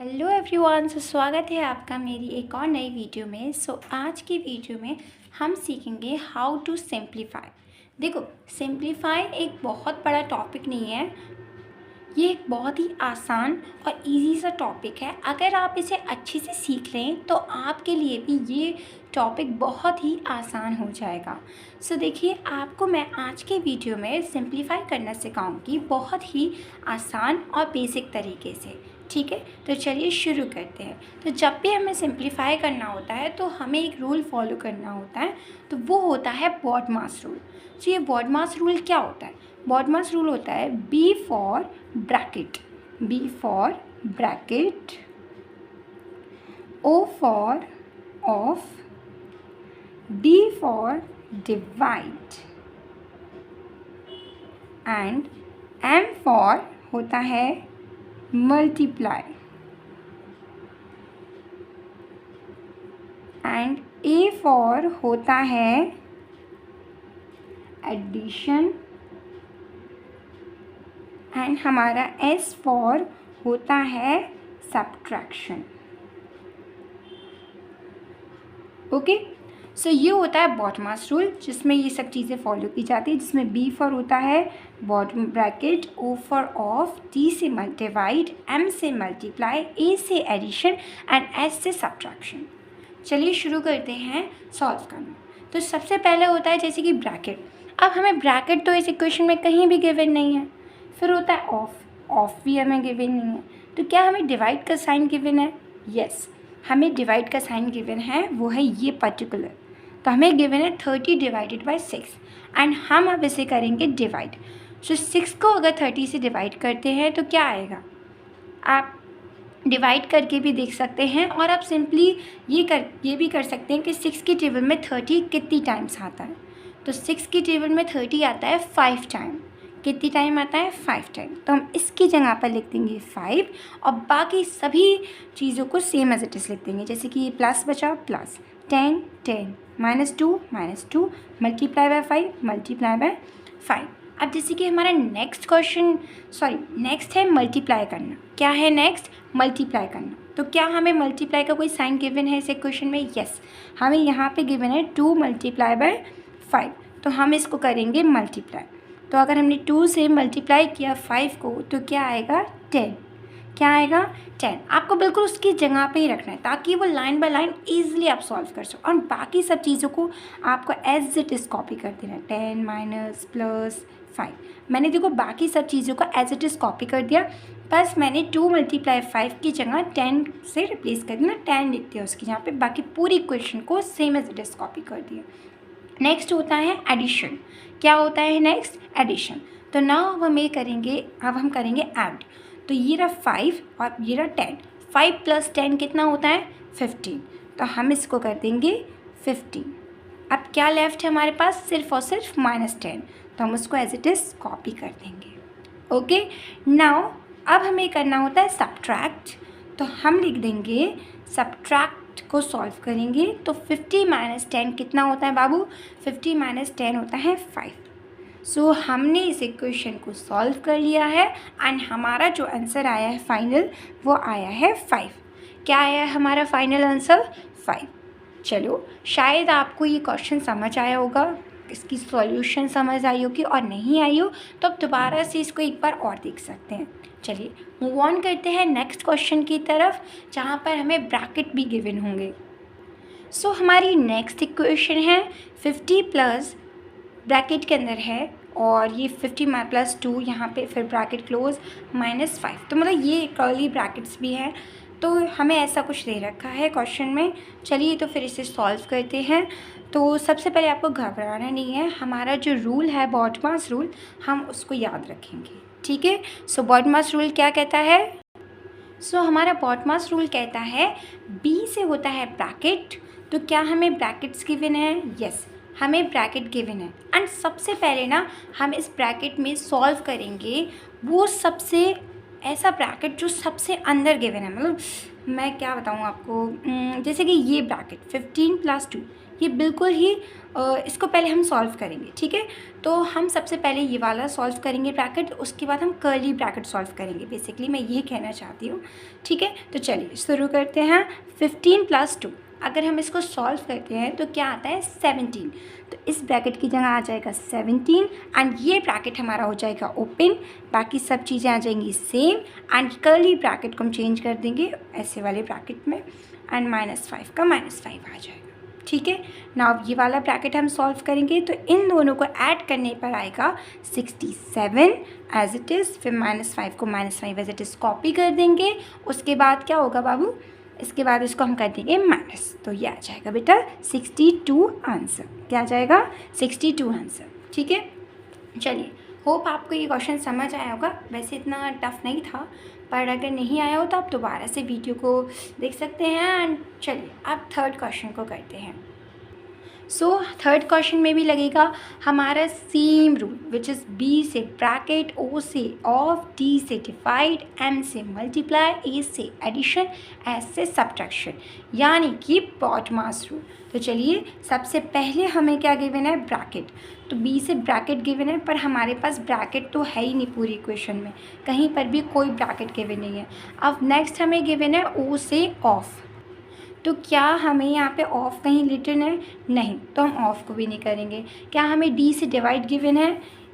Hello everyone, स्वागत है आपका मेरी एक और नई वीडियो में। आज की वीडियो में हम सीखेंगे हाउ टू सिंप्लीफाई। देखो, सिंप्लीफाई एक बहुत बड़ा टॉपिक नहीं है, ये एक बहुत ही आसान और इजी सा टॉपिक है। अगर आप इसे अच्छे से सीख लें तो आपके लिए भी ये टॉपिक बहुत ही आसान हो जाएगा। देखिए, आपको मैं आज के वीडियो में सिंप्लीफाई करना सिखाऊंगी बहुत ही आसान और बेसिक तरीके से। ठीक है, तो चलिए शुरू करते हैं। तो जब भी हमें सिंप्लीफाई करना होता है तो हमें एक रूल फॉलो करना होता है, तो वो होता है बॉडमास रूल। ये बॉडमास रूल क्या होता है? बॉडमास रूल होता है B for bracket, B for bracket, O for of, D for divide and M for होता है मल्टीप्लाई एंड ए फॉर होता है एडिशन एंड हमारा एस फॉर होता है सब्ट्रैक्शन। ओके, सो ये होता है बॉडमास रूल, जिसमें ये सब चीज़ें फॉलो की जाती है, जिसमें बी फॉर होता है bottom bracket, O for of, D से डिवाइड, एम से मल्टीप्लाई, ए से एडिशन एंड एस से सब्ट्रैक्शन। चलिए शुरू करते हैं सॉल्व करना। तो सबसे पहले होता है जैसे कि ब्रैकेट। अब हमें ब्रैकेट तो इस इक्वेशन में कहीं भी गिवन नहीं है। फिर होता है ऑफ, ऑफ भी हमें गिवन नहीं है। तो क्या हमें डिवाइड का साइन गिवन है? यस, हमें डिवाइड का साइन गिवन है, वो है ये पर्टिकुलर। तो हमें गिवन है 30 डिवाइडेड बाई 6 एंड हम अब इसे करेंगे डिवाइड। 6 को अगर 30 से डिवाइड करते हैं तो क्या आएगा? आप डिवाइड करके भी देख सकते हैं, और आप सिंपली ये भी कर सकते हैं कि 6 की टेबल में 30 कितनी टाइम्स आता है। तो 6 की टेबल में 30 आता है 5 टाइम। कितनी टाइम आता है? 5 टाइम। तो हम इसकी जगह पर लिख देंगे 5 और बाकी सभी चीज़ों को सेम एज इट इज़ लिख देंगे। जैसे कि ये प्लस बचा, plus 10 10, -2 multiply by 5 multiply by 5। अब जैसे कि हमारा नेक्स्ट है मल्टीप्लाई करना। क्या है नेक्स्ट? मल्टीप्लाई करना। तो क्या हमें मल्टीप्लाई का कोई साइन गिवन है इस इक्वेशन में? यस, हमें यहाँ पे गिवन है 2 मल्टीप्लाई बाय 5। तो हम इसको करेंगे मल्टीप्लाई। तो अगर हमने 2 से मल्टीप्लाई किया 5 को तो क्या आएगा? 10। क्या आएगा? 10। आपको बिल्कुल उसकी जगह पे ही रखना है ताकि वो लाइन बाय लाइन ईजिली आप सॉल्व कर सको, और बाकी सब चीज़ों को आपको एज इट इज़ कॉपी कर देना है। 10 माइनस प्लस 5, मैंने देखो बाकी सब चीज़ों को एज इट इज़ कॉपी कर दिया, बस मैंने 2 मल्टीप्लाई 5 की जगह 10 से रिप्लेस कर दिया, 10 लिख दिया उसकी जहाँ पे, बाकी पूरी इक्वेशन को same as it is copy कर दिया। नेक्स्ट होता है एडिशन। क्या होता है नेक्स्ट? एडिशन। तो नाउ अब हम ये करेंगे, अब हम करेंगे ऐड। तो ये रहा 5 और ये रहा 10। 5 + 10 कितना होता है? 15। तो हम इसको कर देंगे 15। अब क्या लेफ्ट है हमारे पास? सिर्फ और सिर्फ -10। तो हम उसको एज इट इज़ कॉपी कर देंगे। ओके, नाउ अब हमें करना होता है सब्ट्रैक्ट। तो हम लिख देंगे सब्ट्रैक्ट को सॉल्व करेंगे तो 50 - 10 कितना होता है बाबू? 50 - 10 होता है 5। सो हमने इस इक्वेशन को सॉल्व कर लिया है एंड हमारा जो आंसर आया है फाइनल, वो आया है 5। क्या आया है हमारा फाइनल आंसर? 5। चलो, शायद आपको ये क्वेश्चन समझ आया होगा, इसकी सॉल्यूशन समझ आई होगी, और नहीं आई हो तो आप दोबारा से इसको एक बार और देख सकते हैं। चलिए मूव ऑन करते हैं नेक्स्ट क्वेश्चन की तरफ, जहाँ पर हमें ब्रैकेट भी गिवन होंगे। हमारी नेक्स्ट इक्वेशन है 50 प्लस ब्रैकेट के अंदर है, और ये 50 + 2 यहाँ पे फिर ब्रैकेट क्लोज -5। तो मतलब ये कर्ली ब्रैकेट्स भी हैं, तो हमें ऐसा कुछ दे रखा है क्वेश्चन में। चलिए तो फिर इसे सॉल्व करते हैं। तो सबसे पहले आपको घबराना नहीं है, हमारा जो रूल है बॉडमास रूल, हम उसको याद रखेंगे। ठीक है, बॉडमास रूल क्या कहता है? हमारा बॉडमास रूल कहता है बी से होता है ब्रैकेट। तो क्या हमें ब्रैकेट्स गिवन है? यस, हमें ब्रैकेट गिवन है। एंड सबसे पहले ना हम इस ब्रैकेट में सॉल्व करेंगे वो सबसे ऐसा ब्रैकेट जो सबसे अंदर गिवन है। मतलब मैं क्या बताऊँ आपको, जैसे कि ये ब्रैकेट 15 + 2, ये बिल्कुल ही इसको पहले हम सॉल्व करेंगे, ठीक है। तो हम सबसे पहले ये वाला सॉल्व करेंगे ब्रैकेट, उसके बाद हम कर्ली ब्रैकेट सॉल्व करेंगे, बेसिकली मैं ये कहना चाहती हूँ, ठीक है। तो चलिए शुरू करते हैं। 15 + 2, अगर हम इसको सॉल्व करते हैं तो क्या आता है 17। तो इस ब्रैकेट की जगह आ जाएगा 17 एंड ये ब्रैकेट हमारा हो जाएगा ओपन, बाकी सब चीज़ें आ जाएंगी सेम एंड कर्ली ब्रैकेट को हम चेंज कर देंगे ऐसे वाले ब्रैकेट में एंड -5 का -5 आ जाएगा, ठीक है ना। अब ये वाला ब्रैकेट हम सॉल्व करेंगे तो इन दोनों को ऐड करने पर आएगा 67 एज इट इज़, फिर -5 को -5 एज इट इज़ कॉपी कर देंगे। उसके बाद क्या होगा बाबू, इसके बाद इसको हम कर देंगे माइनस, तो ये आ जाएगा बेटा 62 आंसर। क्या आ जाएगा 62 आंसर, ठीक है। चलिए होप आपको ये क्वेश्चन समझ आया होगा, वैसे इतना टफ नहीं था, पर अगर नहीं आया हो तो आप दोबारा से वीडियो को देख सकते हैं। एंड चलिए अब थर्ड क्वेश्चन को करते हैं। सो थर्ड क्वेश्चन में भी लगेगा हमारा same rule, which is B से ब्रैकेट, ओ से ऑफ, डी से डिवाइड, एम से मल्टीप्लाई, ए से एडिशन, एस से सब्ट्रैक्शन, यानी कि बॉडमास रूल। तो चलिए सबसे पहले हमें क्या गिवन है, ब्रैकेट। तो बी से ब्रैकेट गिवन है, पर हमारे पास ब्रैकेट तो है ही नहीं पूरी इक्वेशन में, कहीं पर भी कोई ब्रैकेट गिवन नहीं है। अब नेक्स्ट हमें गिवन है ओ से ऑफ, तो क्या हमें यहाँ पे ऑफ कहीं रिटन है, नहीं, तो हम ऑफ को भी नहीं करेंगे। क्या हमें डी से डिवाइड गिवन है,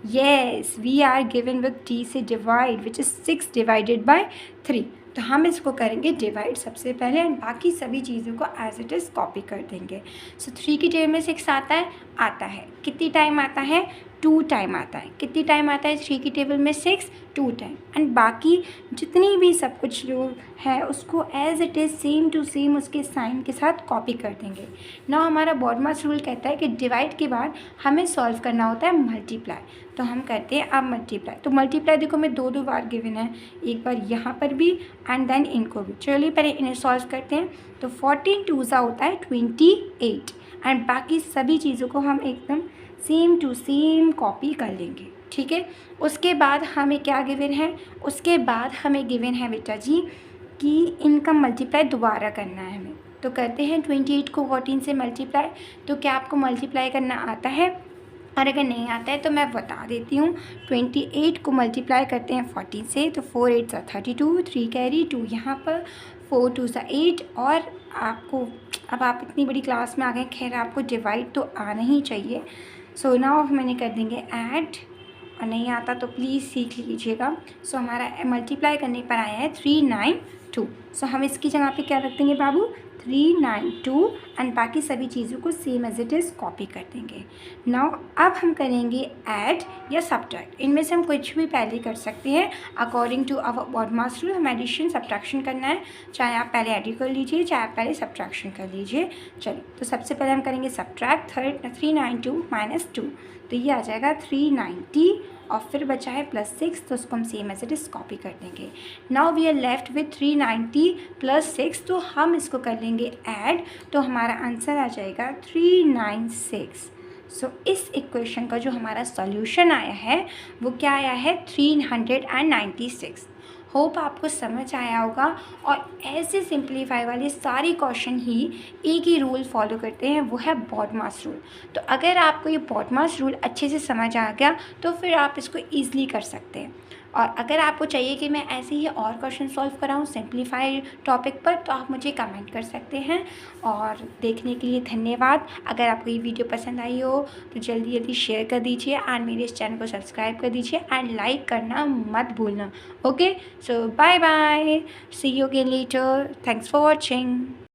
yes we are given with D से डिवाइड विच इज़ 6 डिवाइडेड बाय 3, तो हम इसको करेंगे डिवाइड सबसे पहले एंड बाकी सभी चीज़ों को एज इट इज़ कॉपी कर देंगे। सो 3 की टेबल में 6 आता है, कितनी टाइम आता है, 2 टाइम आता है। कितनी टाइम आता है 3 की टेबल में 6, 2 टाइम, एंड बाकी जितनी भी सब कुछ जो है उसको as it is same to same उसके साइन के साथ कॉपी कर देंगे। ना हमारा बॉडमास रूल कहता है कि डिवाइड के बाद हमें सॉल्व करना होता है मल्टीप्लाई, तो हम करते हैं अब मल्टीप्लाई। तो मल्टीप्लाई देखो मैं दो बार गिवन है, एक बार यहाँ पर भी एंड देन इनको भी। चलिए पहले इन्हें सॉल्व करते हैं। तो 14 2 होता है 28 एंड बाकी सभी चीज़ों को हम एकदम सेम टू सेम कॉपी कर लेंगे, ठीक है। उसके बाद हमें क्या गिवन है, उसके बाद हमें गिवन है बेटा जी कि इनका मल्टीप्लाई दोबारा करना है हमें। तो करते हैं 28 को 14 से मल्टीप्लाई। तो क्या आपको मल्टीप्लाई करना आता है, और अगर नहीं आता है तो मैं बता देती हूँ। 28 को मल्टीप्लाई करते हैं 14 से, तो 4 8 32, 3 कैरी 2 यहाँ पर, 4 2 8, और आपको अब आप इतनी बड़ी क्लास में आ गए, खैर आपको डिवाइड तो आना ही चाहिए। सो नाउ मैंने कर देंगे ऐड, और नहीं आता तो प्लीज़ सीख लीजिएगा। सो हमारा मल्टीप्लाई करने पर आया है 392। सो हम इसकी जगह पे क्या रख देंगे बाबू, 392 एंड बाकी सभी चीज़ों को same as it is copy कर देंगे। नाउ अब हम करेंगे ऐड या सब्ट्रैक्ट, इनमें से हम कुछ भी पहले कर सकते हैं according to our BODMAS rule. हम एडिशन सब्ट्रैक्शन करना है, चाहे आप पहले एडिट कर लीजिए चाहे आप पहले सब्ट्रैक्शन कर लीजिए। चलिए तो सबसे पहले हम करेंगे सब्ट्रैक्ट 392 - 2, तो ये आ जाएगा 390 और फिर बचा है +6, तो उसको हम same as it is copy कर देंगे। Now we are left with 390 + 6, तो हम इसको कर लेंगे ऐड, तो हमारा आंसर आ जाएगा 396। सो इस इक्वेशन का जो हमारा सॉल्यूशन आया है वो क्या आया है, 396। होप आपको समझ आया होगा। और ऐसे सिंप्लीफाई वाले सारे क्वेश्चन ही एक ही रूल फॉलो करते हैं, वो है बॉडमास रूल। तो अगर आपको ये बॉडमास रूल अच्छे से समझ आ गया तो फिर आप इसको ईज़िली कर सकते हैं। और अगर आपको चाहिए कि मैं ऐसे ही और क्वेश्चन सॉल्व कराऊँ सिंप्लीफाई टॉपिक पर, तो आप मुझे कमेंट कर सकते हैं। और देखने के लिए धन्यवाद। अगर आपको ये वीडियो पसंद आई हो तो जल्दी जल्दी शेयर कर दीजिए एंड मेरे इस चैनल को सब्सक्राइब कर दीजिए एंड लाइक करना मत भूलना। Okay, so bye bye, see you again later, thanks for watching.